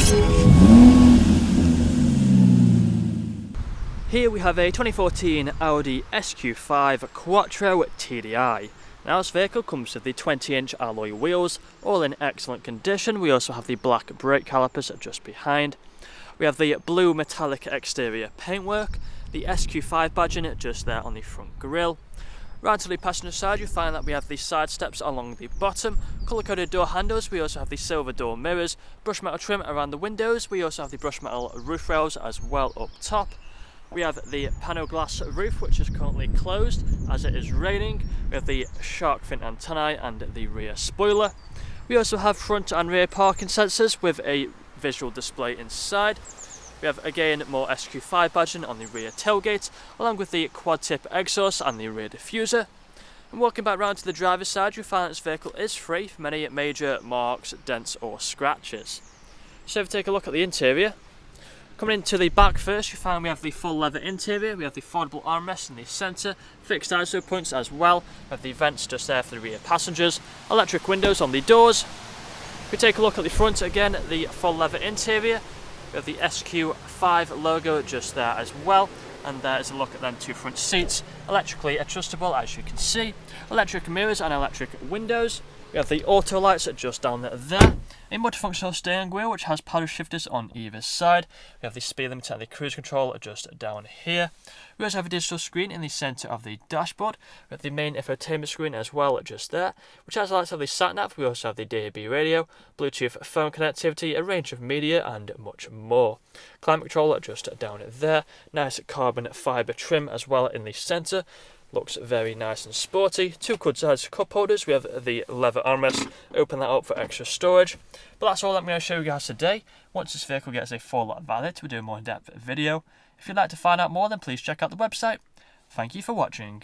Here we have a 2014 Audi SQ5 Quattro TDI. Now this vehicle comes with the 20-inch alloy wheels, all in excellent condition. We also have the black brake calipers just behind. We have the blue metallic exterior paintwork, the SQ5 badging just there on the front grille. Round to the passenger side, you find that we have the side steps along the bottom, colour-coded door handles. We also have the silver door mirrors, brush metal trim around the windows. We also have the brush metal roof rails as well up top. We have the panel glass roof, which is currently closed as it is raining. We have the shark fin antennae and the rear spoiler. We also have front and rear parking sensors with a visual display inside. We have again more SQ5 badging on the rear tailgate, along with the quad tip exhaust and the rear diffuser. And walking back round to the driver's side, you find this vehicle is free from any major marks, dents or scratches. So if you take a look at the interior, coming into the back first, you find we have the full leather interior. We have the foldable armrest in the centre, fixed ISO points as well. We have the vents just there for the rear passengers, electric windows on the doors. If we take a look at the front again, the full leather interior. We have the SQ5 logo just there as well. And there is a look at them two front seats, electrically adjustable as you can see. Electric mirrors and electric windows. We have the auto lights just down there. A multifunctional steering wheel which has paddle shifters on either side. We have the speed limiter and the cruise control just down here. We also have a digital screen in the centre of the dashboard. We have the main infotainment screen as well just there, which has lights of the sat-nav. We also have the DAB radio, Bluetooth phone connectivity, a range of media and much more. Climate control just down there. Nice carbon fibre trim as well in the centre. Looks very nice and sporty. Two good sized cup holders. We have the leather armrest. Open that up for extra storage. But that's all I'm going to show you guys today. Once this vehicle gets a full valid, we'll do a more in-depth video. If you'd like to find out more, then please check out the website. Thank you for watching.